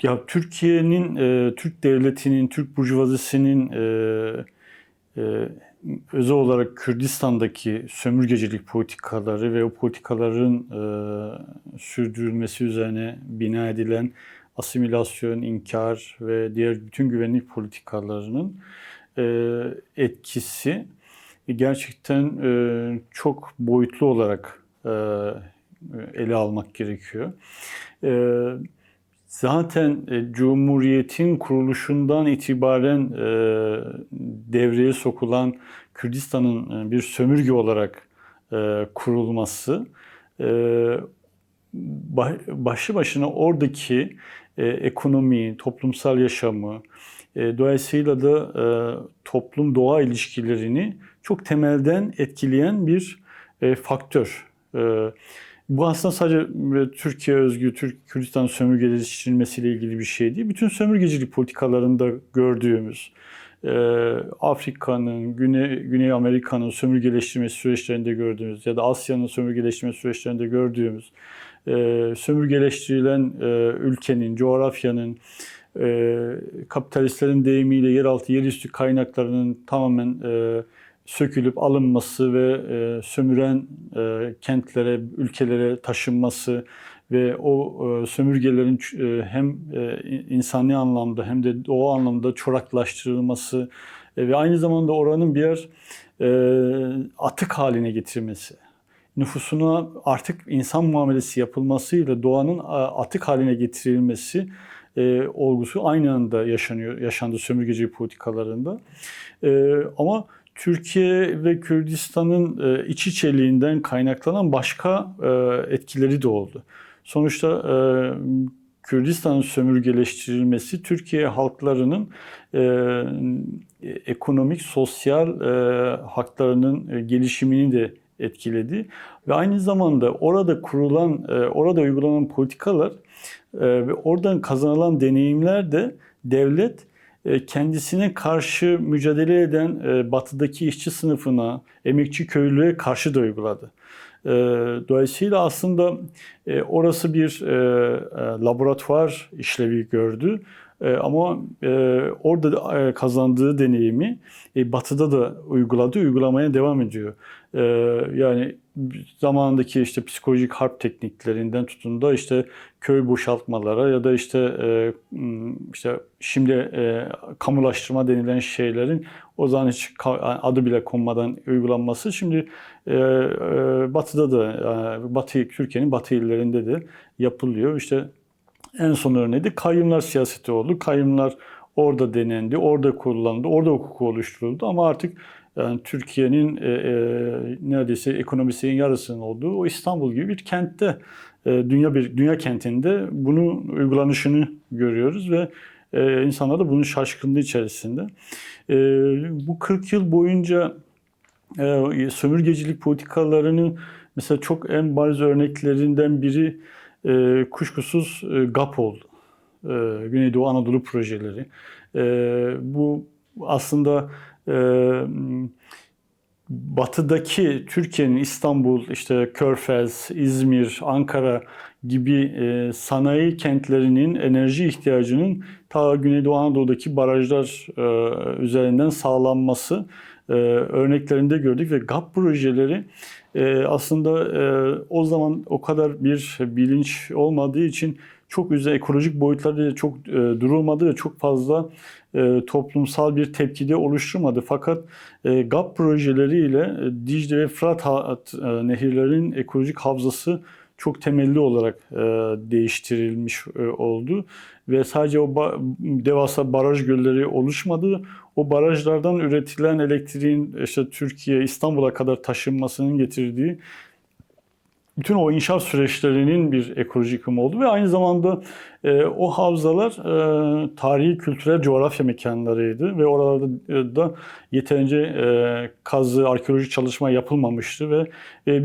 Ya Türkiye'nin, Türk devletinin, Türk burjuvazisinin e, özel olarak Kürdistan'daki sömürgecilik politikaları ve o politikaların sürdürülmesi üzerine bina edilen asimilasyon, inkar ve diğer bütün güvenlik politikalarının etkisi gerçekten çok boyutlu olarak ele almak gerekiyor. E, Zaten Cumhuriyet'in kuruluşundan itibaren devreye sokulan Kürdistan'ın bir sömürge olarak kurulması e, başlı başına oradaki ekonomi, toplumsal yaşamı, dolayısıyla da toplum-doğa ilişkilerini çok temelden etkileyen bir faktör. Bu aslında sadece Türkiye özgü, Kürdistan sömürgeleştirilmesiyle ilgili bir şey değil. Bütün sömürgecilik politikalarında gördüğümüz, Afrika'nın, Güney Amerika'nın sömürgeleştirmesi süreçlerinde gördüğümüz ya da Asya'nın sömürgeleştirme süreçlerinde gördüğümüz, sömürgeleştirilen ülkenin, coğrafyanın, kapitalistlerin deyimiyle yeraltı, yerüstü kaynaklarının tamamen sökülüp alınması ve sömüren kentlere, ülkelere taşınması ve o sömürgelerin hem insani anlamda hem de doğa anlamda çoraklaştırılması ve aynı zamanda oranın bir atık haline getirmesi. Nüfusuna artık insan muamelesi yapılmasıyla doğanın atık haline getirilmesi olgusu aynı anda yaşandı sömürgeci politikalarında. Ama Türkiye ve Kürdistan'ın iç içeliğinden kaynaklanan başka etkileri de oldu. Sonuçta Kürdistan'ın sömürgeleştirilmesi Türkiye halklarının ekonomik, sosyal haklarının gelişimini de etkiledi. Ve aynı zamanda orada kurulan, orada uygulanan politikalar ve oradan kazanılan deneyimler de devlet kendisine karşı mücadele eden batıdaki işçi sınıfına, emekçi köylüye karşı da uyguladı. Dolayısıyla aslında orası bir laboratuvar işlevi gördü. Ama orada kazandığı deneyimi batıda da uyguladı, uygulamaya devam ediyor. Yani zamanındaki işte psikolojik harp tekniklerinden tutun da işte köy boşaltmalara ya da işte şimdi kamulaştırma denilen şeylerin o zaman hiç adı bile konmadan uygulanması şimdi Batı'da da Türkiye'nin batı illerinde de yapılıyor. İşte en son örneği de kayyumlar siyaseti oldu. Kayyumlar orada denendi, orada kullanıldı, orada hukuk oluşturuldu ama artık yani Türkiye'nin neredeyse ekonomisinin yarısının olduğu o İstanbul gibi bir kentte, dünya kentinde bunun uygulanışını görüyoruz ve insanlar da bunun şaşkınlığı içerisinde. Bu 40 yıl boyunca sömürgecilik politikalarının mesela çok en bariz örneklerinden biri kuşkusuz GAP oldu. Güneydoğu Anadolu projeleri. Bu aslında batıdaki Türkiye'nin İstanbul, işte Körfez, İzmir, Ankara gibi sanayi kentlerinin enerji ihtiyacının ta Güneydoğu Anadolu'daki barajlar üzerinden sağlanması örneklerinde gördük ve GAP projeleri aslında o zaman o kadar bir bilinç olmadığı için çok üzerine ekolojik boyutları çok durulmadı ve çok fazla toplumsal bir tepkide oluşturmadı. Fakat GAP projeleriyle Dicle ve Fırat nehirlerinin ekolojik havzası çok temelli olarak değiştirilmiş oldu. Ve sadece o devasa baraj gölleri oluşmadı. O barajlardan üretilen elektriğin işte Türkiye, İstanbul'a kadar taşınmasının getirdiği bütün o inşaat süreçlerinin bir ekolojik yıkımı oldu ve aynı zamanda o havzalar tarihi, kültürel coğrafya mekanlarıydı ve oralarda da yeterince kazı, arkeolojik çalışma yapılmamıştı ve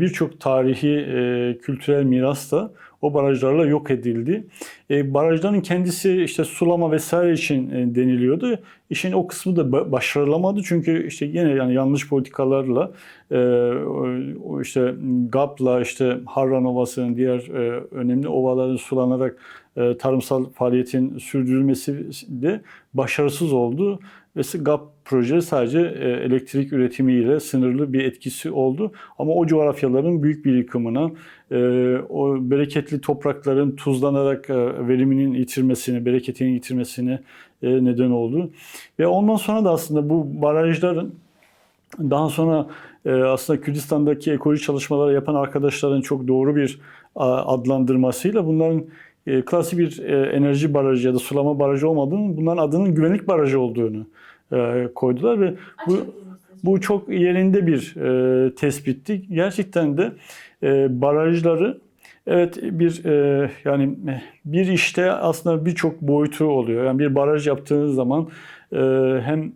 birçok tarihi, kültürel miras da o barajlarla yok edildi. Barajların kendisi işte sulama vesaire için deniliyordu. İşin o kısmı da başarılamadı çünkü işte yine yani yanlış politikalarla işte GAP'la işte Harran Ovası'nın diğer önemli ovaların sulanarak tarımsal faaliyetin sürdürülmesi de başarısız oldu. Ve GAP proje sadece elektrik üretimiyle sınırlı bir etkisi oldu. Ama o coğrafyaların büyük bir yıkımına, o bereketli toprakların tuzlanarak veriminin yitirmesine, bereketinin yitirmesine neden oldu. Ve ondan sonra da aslında bu barajların daha sonra aslında Kürdistan'daki ekoloji çalışmaları yapan arkadaşların çok doğru bir adlandırmasıyla bunların klasik bir enerji barajı ya da sulama barajı olmadığını, bunların adının güvenlik barajı olduğunu koydular ve bu çok yerinde bir tespitti. Gerçekten de barajları evet yani bir işte aslında birçok boyutu oluyor. Yani bir baraj yaptığınız zaman hem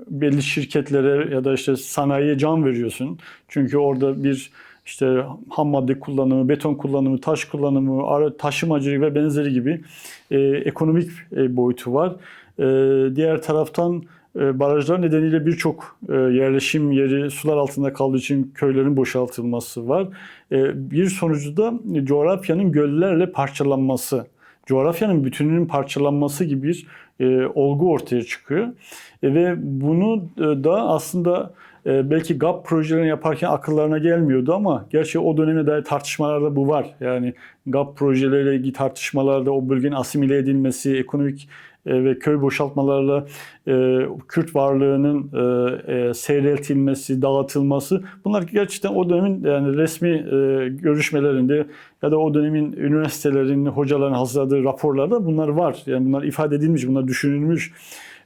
belli şirketlere ya da işte sanayiye can veriyorsun. Çünkü orada bir işte ham madde kullanımı, beton kullanımı, taş kullanımı, taşımacılık ve benzeri gibi ekonomik boyutu var. Diğer taraftan barajlar nedeniyle birçok yerleşim yeri sular altında kaldığı için köylerin boşaltılması var. Bir sonucu da coğrafyanın göllerle parçalanması, coğrafyanın bütününün parçalanması gibi bir olgu ortaya çıkıyor. Ve bunu da aslında belki GAP projelerini yaparken akıllarına gelmiyordu ama gerçi o döneme dair tartışmalarda bu var. Yani GAP projeleriyle ilgili tartışmalarda o bölgenin asimile edilmesi, ekonomik ve köy boşaltmalarla Kürt varlığının seyreltilmesi, dağıtılması, bunlar gerçekten o dönemin yani resmi görüşmelerinde ya da o dönemin üniversitelerinin hocaların hazırladığı raporlarda bunlar var. Yani bunlar ifade edilmiş, bunlar düşünülmüş.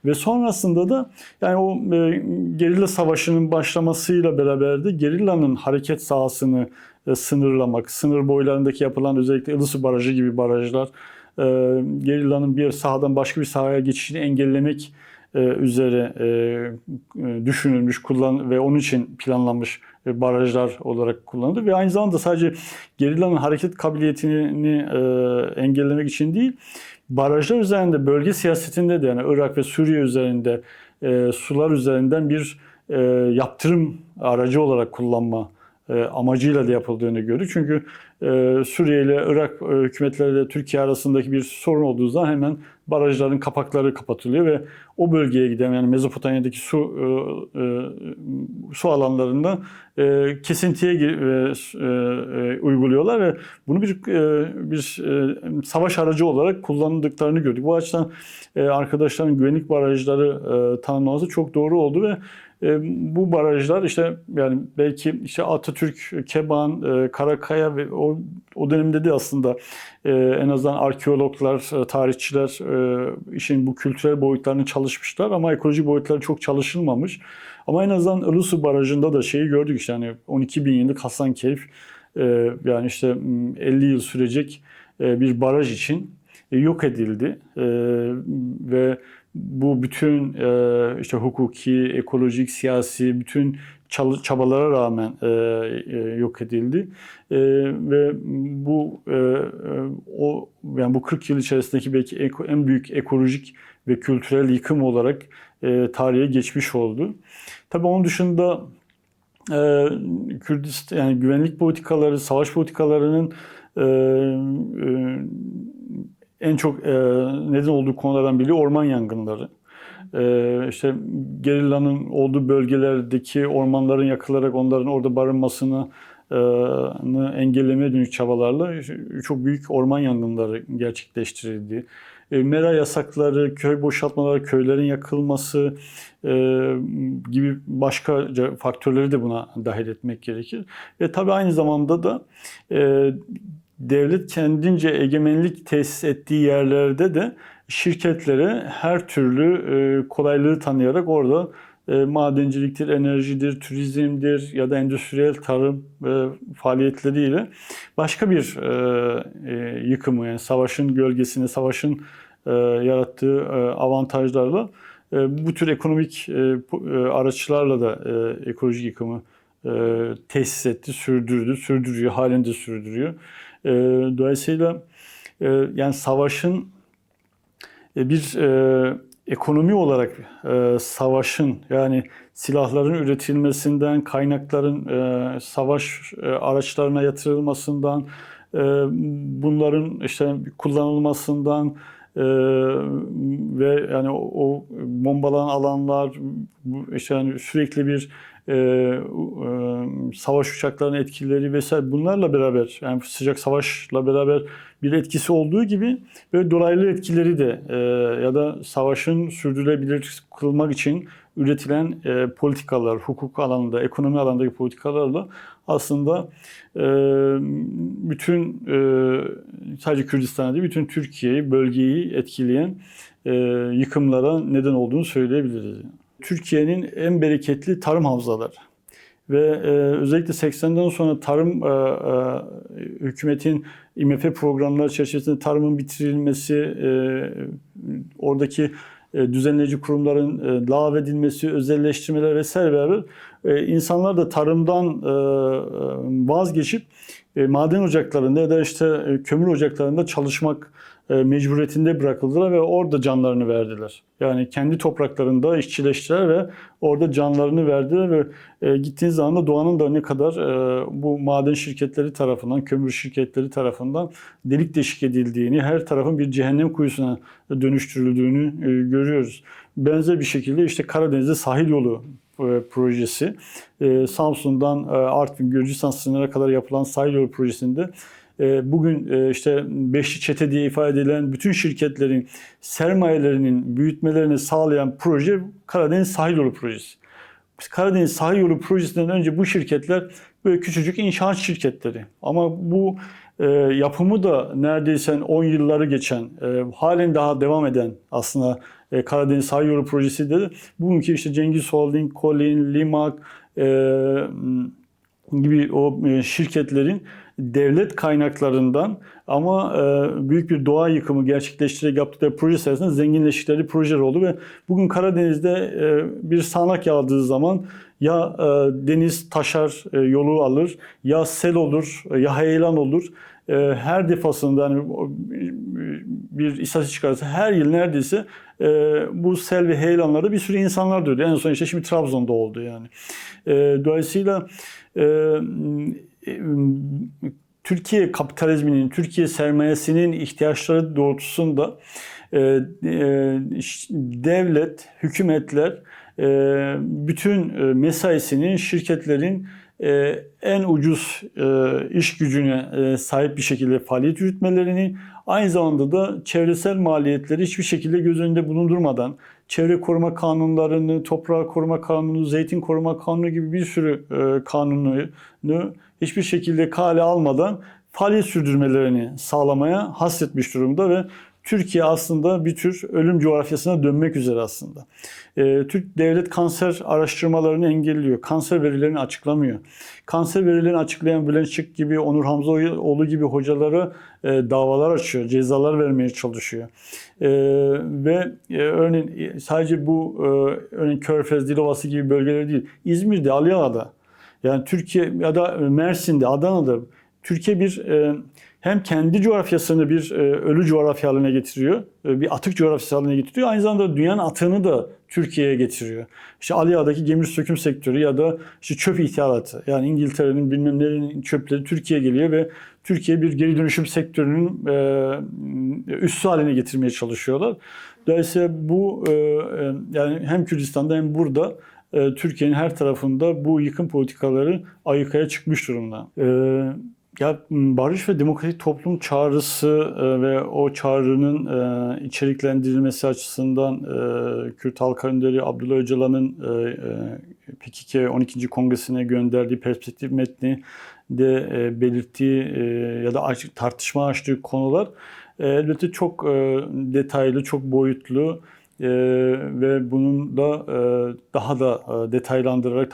Ve sonrasında da yani o gerilla savaşının başlamasıyla beraber de gerillanın hareket sahasını sınırlamak, sınır boylarındaki yapılan özellikle Ilısu Barajı gibi barajlar, gerillanın bir sahadan başka bir sahaya geçişini engellemek üzere düşünülmüş ve onun için planlanmış barajlar olarak kullanıldı. Ve aynı zamanda sadece gerillanın hareket kabiliyetini engellemek için değil, barajlar üzerinde bölge siyasetinde de yani Irak ve Suriye üzerinde sular üzerinden bir yaptırım aracı olarak kullanma amacıyla da yapıldığını görüyoruz. Çünkü Suriye ile Irak hükümetleriyle Türkiye arasındaki bir sorun olduğu zaman hemen barajların kapakları kapatılıyor ve o bölgeye giden yani Mezopotamya'daki su alanlarında kesintiye uyguluyorlar ve bunu bir savaş aracı olarak kullandıklarını gördük. Bu açıdan arkadaşların güvenlik barajları tanımlaması çok doğru oldu ve bu barajlar işte yani belki işte Atatürk, Keban, Karakaya ve o dönemde de aslında en azından arkeologlar, tarihçiler işin bu kültürel boyutlarını çalışmışlar ama ekolojik boyutları çok çalışılmamış. Ama en azından Ilısu Barajı'nda da şeyi gördük işte hani 12 bin yıllık Hasankeyf yani işte 50 yıl sürecek bir baraj için yok edildi ve bu bütün işte hukuki, ekolojik, siyasi bütün çabalara rağmen yok edildi ve bu yani bu 40 yıl içerisindeki belki en büyük ekolojik ve kültürel yıkım olarak tarihe geçmiş oldu. Tabii onun dışında Kürdistan yani güvenlik politikaları, savaş politikalarının en çok neden olduğu konulardan biri orman yangınları. İşte gerillanın olduğu bölgelerdeki ormanların yakılarak onların orada barınmasını engellemeye dönük çabalarla çok büyük orman yangınları gerçekleştirildi. Mera yasakları, köy boşaltmaları, köylerin yakılması gibi başka faktörleri de buna dahil etmek gerekir. Ve tabii aynı zamanda da devlet kendince egemenlik tesis ettiği yerlerde de şirketlere her türlü kolaylığı tanıyarak orada madenciliktir, enerjidir, turizmdir ya da endüstriyel tarım faaliyetleriyle başka bir yıkımı yani savaşın gölgesine, savaşın yarattığı avantajlarla bu tür ekonomik araçlarla da ekolojik yıkımı tesis etti, sürdürüyor, halen de sürdürüyor. Dolayısıyla yani savaşın bir ekonomi olarak savaşın yani silahların üretilmesinden, kaynakların savaş araçlarına yatırılmasından, bunların işte kullanılmasından ve yani o bombalanan alanlar, işte yani sürekli bir savaş uçaklarının etkileri vesaire bunlarla beraber, yani sıcak savaşla beraber bir etkisi olduğu gibi böyle dolaylı etkileri de ya da savaşın sürdürülebilir kılmak için üretilen politikalar, hukuk alanında, ekonomi alanındaki politikalarla aslında bütün sadece Kürdistan'da değil, bütün Türkiye'yi, bölgeyi etkileyen yıkımlara neden olduğunu söyleyebiliriz. Türkiye'nin en bereketli tarım havzaları ve özellikle 80'den sonra tarım hükümetin IMF programları çerçevesinde tarımın bitirilmesi, oradaki düzenleyici kurumların lağvedilmesi, özelleştirmeler vesaire beraber insanlar da tarımdan vazgeçip maden ocaklarında ya da işte kömür ocaklarında çalışmak mecburiyetinde bırakıldılar ve orada canlarını verdiler. Yani kendi topraklarında işçileştiler ve orada canlarını verdiler ve gittiğiniz zaman da doğanın da ne kadar bu maden şirketleri tarafından, kömür şirketleri tarafından delik deşik edildiğini, her tarafın bir cehennem kuyusuna dönüştürüldüğünü görüyoruz. Benzer bir şekilde işte Karadeniz'de sahil yolu projesi, Samsun'dan Artvin, Gürcistan sınırına kadar yapılan sahil yolu projesinde bugün işte beşli çete diye ifade edilen bütün şirketlerin sermayelerinin büyütmelerini sağlayan proje Karadeniz Sahil Yolu Projesi. Karadeniz Sahil Yolu Projesi'nden önce bu şirketler böyle küçücük inşaat şirketleri. Ama bu yapımı da neredeyse 10 yılları geçen, halen daha devam eden aslında Karadeniz Sahil Yolu Projesi de bugünkü işte Cengiz Holding, Kolin, Limak gibi o şirketlerin devlet kaynaklarından ama büyük bir doğa yıkımı gerçekleştirerek yaptıkları proje sayesinde zenginleştikleri projeler oldu ve bugün Karadeniz'de bir sağanak yağdığı zaman ya deniz taşar, yolu alır, ya sel olur, ya heyelan olur. Her defasında hani bir istatistik çıkarsa her yıl neredeyse bu sel ve heyelanlarda bir sürü insanlar da öldü. En son işte şimdi Trabzon'da oldu yani. Dolayısıyla Türkiye kapitalizminin, Türkiye sermayesinin ihtiyaçları doğrultusunda devlet, hükümetler bütün mesaisini şirketlerin en ucuz iş gücüne sahip bir şekilde faaliyet yürütmelerini, aynı zamanda da çevresel maliyetleri hiçbir şekilde göz önünde bulundurmadan çevre koruma kanunlarını, toprağı koruma kanunu, zeytin koruma kanunu gibi bir sürü kanunu hiçbir şekilde kale almadan faaliyet sürdürmelerini sağlamaya hasretmiş durumda ve Türkiye aslında bir tür ölüm coğrafyasına dönmek üzere aslında. Türk devlet kanser araştırmalarını engelliyor. Kanser verilerini açıklamıyor. Kanser verilerini açıklayan Bülent Şık gibi, Onur Hamzaoğlu gibi hocalara davalar açıyor, cezalar vermeye çalışıyor. Ve örneğin sadece bu örneğin Körfez, Dilovası gibi bölgeler değil, İzmir'de, Aliağa'da, yani Türkiye ya da Mersin'de, Adana'da Türkiye bir hem kendi coğrafyasını bir ölü coğrafya haline getiriyor, bir atık coğrafyası haline getiriyor. Aynı zamanda dünyanın atığını da Türkiye'ye getiriyor. İşte Aliağa'daki gemir söküm sektörü ya da işte çöp ithalatı. Yani İngiltere'nin bilmem nerenin çöpleri Türkiye'ye geliyor ve Türkiye bir geri dönüşüm sektörünün üssü haline getirmeye çalışıyorlar. Dolayısıyla bu yani hem Kürdistan'da hem burada Türkiye'nin her tarafında bu yıkım politikaları ayyukaya çıkmış durumda. Ya barış ve demokratik toplum çağrısı ve o çağrının içeriklendirilmesi açısından Kürt Halk Önderi Abdullah Öcalan'ın PKK 12. Kongresine gönderdiği perspektif metni de belirttiği ya da tartışma açtığı konular elbette çok detaylı, çok boyutlu ve bunun da daha da detaylandırarak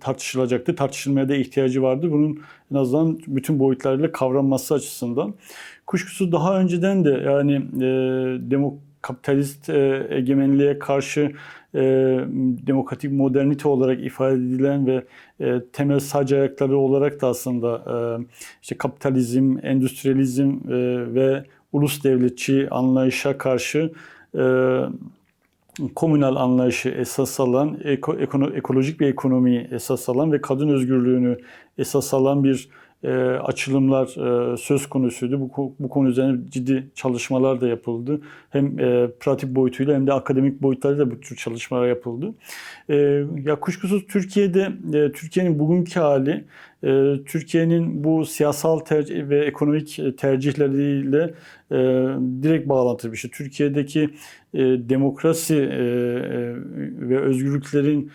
tartışılacaktı. Tartışılmaya da ihtiyacı vardı. Bunun en azından bütün boyutlarıyla kavranması açısından. Kuşkusuz daha önceden de yani kapitalist egemenliğe karşı demokratik modernite olarak ifade edilen ve temel sac ayakları olarak da aslında işte kapitalizm, endüstriyalizm ve ulus devletçi anlayışa karşı komünal anlayışı esas alan, ekolojik bir ekonomiyi esas alan ve kadın özgürlüğünü esas alan bir açılımlar söz konusuydu. Bu konu üzerine ciddi çalışmalar da yapıldı. Hem pratik boyutuyla hem de akademik boyutlarıyla bu tür çalışmalar yapıldı. Ya kuşkusuz Türkiye'nin bugünkü hali, Türkiye'nin bu siyasal tercih ve ekonomik tercihleriyle direkt bağlantılı bir şey. Türkiye'deki demokrasi ve özgürlüklerin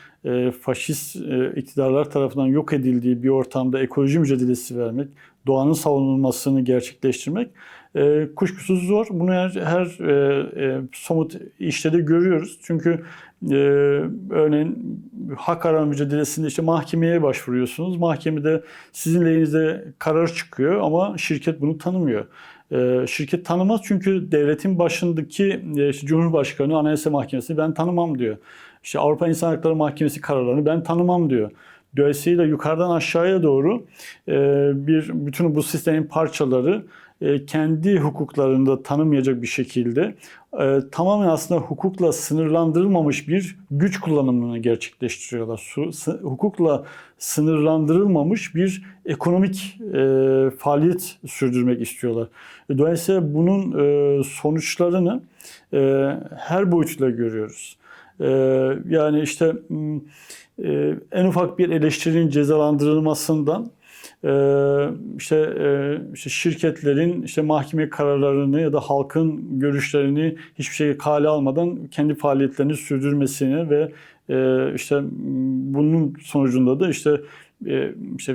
faşist iktidarlar tarafından yok edildiği bir ortamda ekoloji mücadelesi vermek, doğanın savunulmasını gerçekleştirmek kuşkusuz zor. Bunu her somut işte de görüyoruz. Çünkü örneğin hak arama mücadelesinde işte mahkemeye başvuruyorsunuz. Mahkemede sizin lehinize karar çıkıyor ama şirket bunu tanımıyor. Şirket tanımaz çünkü devletin başındaki işte Cumhurbaşkanı Anayasa Mahkemesi ben tanımam diyor. İşte Avrupa İnsan Hakları Mahkemesi kararlarını ben tanımam diyor. Dolayısıyla yukarıdan aşağıya doğru bütün bu sistemin parçaları kendi hukuklarında tanımayacak bir şekilde tamamen aslında hukukla sınırlandırılmamış bir güç kullanımını gerçekleştiriyorlar. Hukukla sınırlandırılmamış bir ekonomik faaliyet sürdürmek istiyorlar. Dolayısıyla bunun sonuçlarını her boyutuyla görüyoruz. Yani işte en ufak bir eleştirinin cezalandırılmasından işte şirketlerin işte mahkeme kararlarını ya da halkın görüşlerini hiçbir şey kale almadan kendi faaliyetlerini sürdürmesini ve işte bunun sonucunda da işte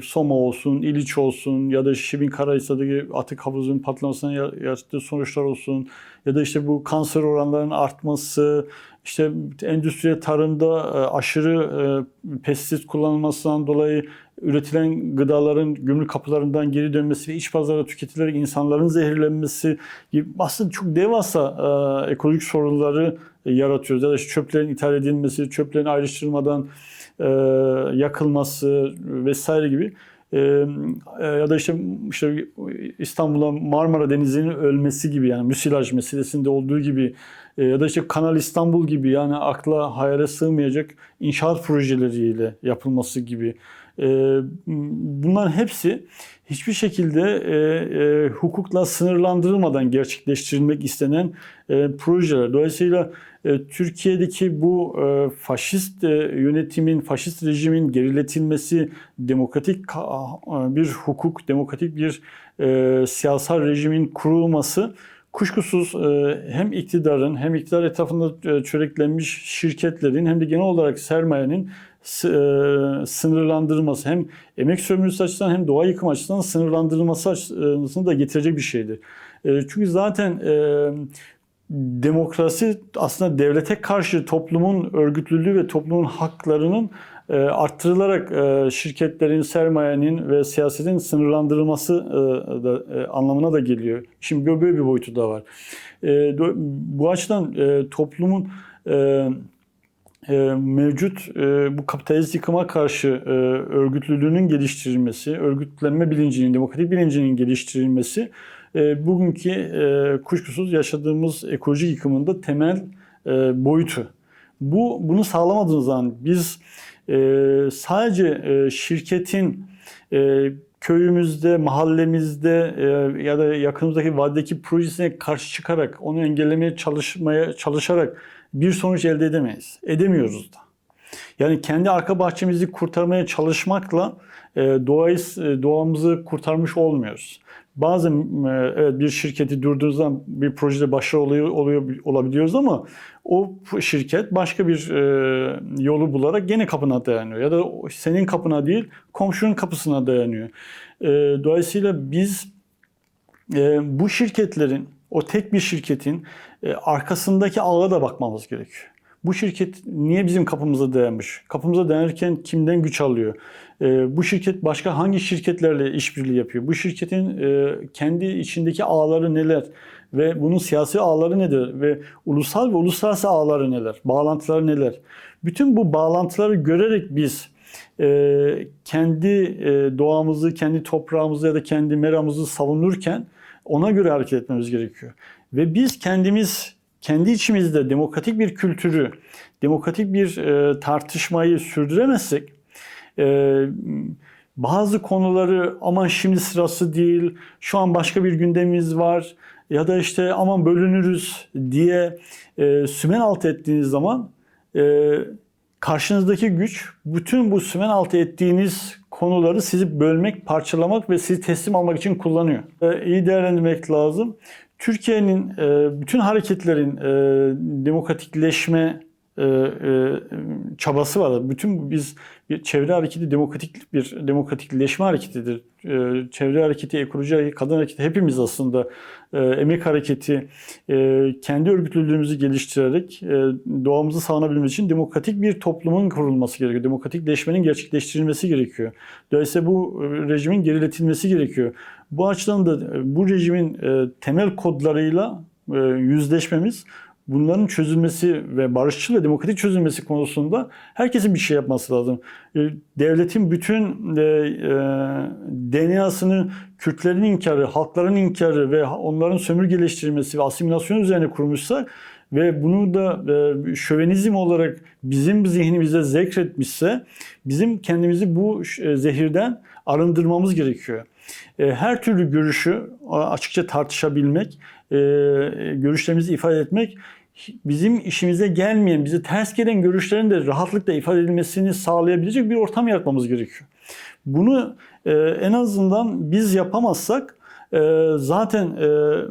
Soma olsun, İliç olsun ya da Şirin-Karahisar'daki atık havuzunun patlamasına yarattığı sonuçlar olsun ya da işte bu kanser oranlarının artması, işte endüstriyel tarımda aşırı pestisit kullanılmasından dolayı üretilen gıdaların gümrük kapılarından geri dönmesi ve iç pazarda tüketilerek insanların zehirlenmesi gibi aslında çok devasa ekolojik sorunları yaratıyoruz. Ya da işte çöplerin ithal edilmesi, çöplerin ayrıştırılmadan yakılması vesaire gibi. Ya da işte İstanbul'a Marmara Denizi'nin ölmesi gibi, yani müsilaj meselesinde olduğu gibi ya da işte Kanal İstanbul gibi, yani akla hayale sığmayacak inşaat projeleriyle yapılması gibi. Bunların hepsi hiçbir şekilde hukukla sınırlandırılmadan gerçekleştirilmek istenen projeler. Dolayısıyla Türkiye'deki bu faşist yönetimin, faşist rejimin geriletilmesi, demokratik bir hukuk, demokratik bir siyasal rejimin kurulması kuşkusuz hem iktidarın hem iktidar etrafında çöreklenmiş şirketlerin hem de genel olarak sermayenin sınırlandırılması, hem emek sömürüsü açısından hem doğa yıkım açısından sınırlandırılması açısından da getirecek bir şeydir. Çünkü zaten demokrasi aslında devlete karşı toplumun örgütlülüğü ve toplumun haklarının arttırılarak şirketlerin, sermayenin ve siyasetin sınırlandırılması anlamına da geliyor. Şimdi böyle bir boyutu da var. Bu açıdan toplumun mevcut bu kapitalist yıkıma karşı örgütlülüğünün geliştirilmesi, örgütlenme bilincinin, demokratik bilincinin geliştirilmesi bugünkü kuşkusuz yaşadığımız ekolojik yıkımında temel boyutu. Bunu sağlamadığımız zaman biz sadece şirketin köyümüzde, mahallemizde ya da yakınımızdaki vadideki projesine karşı çıkarak, onu engellemeye çalışarak bir sonuç elde edemeyiz. Edemiyoruz da. Yani kendi arka bahçemizi kurtarmaya çalışmakla doğamızı kurtarmış olmuyoruz. Bazen evet, bir şirketi durdurduğunuz zaman bir projede başarılı olabiliyoruz ama o şirket başka bir yolu bularak gene kapına dayanıyor. Ya da senin kapına değil, komşunun kapısına dayanıyor. Dolayısıyla biz bu şirketlerin, o tek bir şirketin arkasındaki ağa da bakmamız gerekiyor. Bu şirket niye bizim kapımıza dayanmış? Kapımıza dayanırken kimden güç alıyor? Bu şirket başka hangi şirketlerle işbirliği yapıyor? Bu şirketin kendi içindeki ağları neler? Ve bunun siyasi ağları nedir? Ve ulusal ve uluslararası ağları neler? Bağlantıları neler? Bütün bu bağlantıları görerek biz kendi doğamızı, kendi toprağımızı ya da kendi meramızı savunurken ona göre hareket etmemiz gerekiyor. Ve biz kendi içimizde demokratik bir kültürü, demokratik bir tartışmayı sürdüremezsek bazı konuları aman şimdi sırası değil, şu an başka bir gündemimiz var ya da işte aman bölünürüz diye sümen altı ettiğiniz zaman karşınızdaki güç bütün bu sümen altı ettiğiniz konuları sizi bölmek, parçalamak ve sizi teslim almak için kullanıyor. İyi değerlendirmek lazım. Türkiye'nin bütün hareketlerin demokratikleşme çabası var. Bütün biz bir çevre hareketi bir demokratikleşme hareketidir. Çevre hareketi, ekoloji hareketi, kadın hareketi hepimiz aslında emek hareketi kendi örgütlülüğümüzü geliştirerek doğamızı savunabilmemiz için demokratik bir toplumun kurulması gerekiyor. Demokratikleşmenin gerçekleştirilmesi gerekiyor. Dolayısıyla bu rejimin geriletilmesi gerekiyor. Bu açıdan da bu rejimin temel kodlarıyla yüzleşmemiz, bunların çözülmesi ve barışçıl ve demokratik çözülmesi konusunda herkesin bir şey yapması lazım. Devletin bütün DNA'sını Kürtlerin inkarı, halkların inkarı ve onların sömürgeleştirilmesi ve asimilasyon üzerine kurmuşsa ve bunu da şövenizm olarak bizim zihnimize zekretmişse bizim kendimizi bu zehirden arındırmamız gerekiyor. Her türlü görüşü açıkça tartışabilmek, görüşlerimizi ifade etmek, bizim işimize gelmeyen, bize ters gelen görüşlerin de rahatlıkla ifade edilmesini sağlayabilecek bir ortam yaratmamız gerekiyor. Bunu en azından biz yapamazsak zaten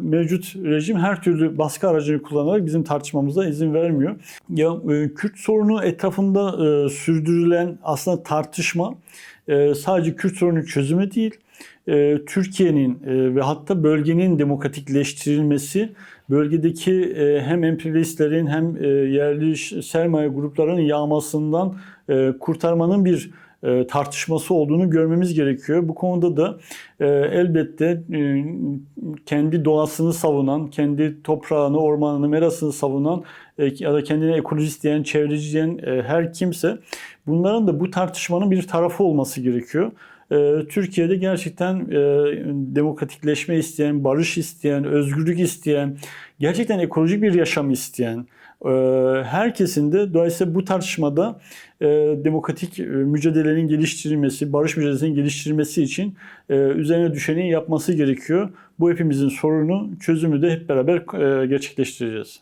mevcut rejim her türlü baskı aracını kullanarak bizim tartışmamıza izin vermiyor. Ya Kürt sorunu etrafında sürdürülen aslında tartışma sadece Kürt sorunu çözümü değil, Türkiye'nin ve hatta bölgenin demokratikleştirilmesi, bölgedeki hem emperyalistlerin hem yerli sermaye gruplarının yağmasından kurtarmanın bir tartışması olduğunu görmemiz gerekiyor. Bu konuda da elbette kendi doğasını savunan, kendi toprağını, ormanını, merasını savunan ya da kendine ekolojist diyen, çevreci diyen her kimse bunların da bu tartışmanın bir tarafı olması gerekiyor. Türkiye'de gerçekten demokratikleşme isteyen, barış isteyen, özgürlük isteyen, gerçekten ekolojik bir yaşam isteyen herkesin de dolayısıyla bu tartışmada demokratik mücadelenin geliştirilmesi, barış mücadelesinin geliştirilmesi için üzerine düşeni yapması gerekiyor. Bu hepimizin sorunu, çözümü de hep beraber gerçekleştireceğiz.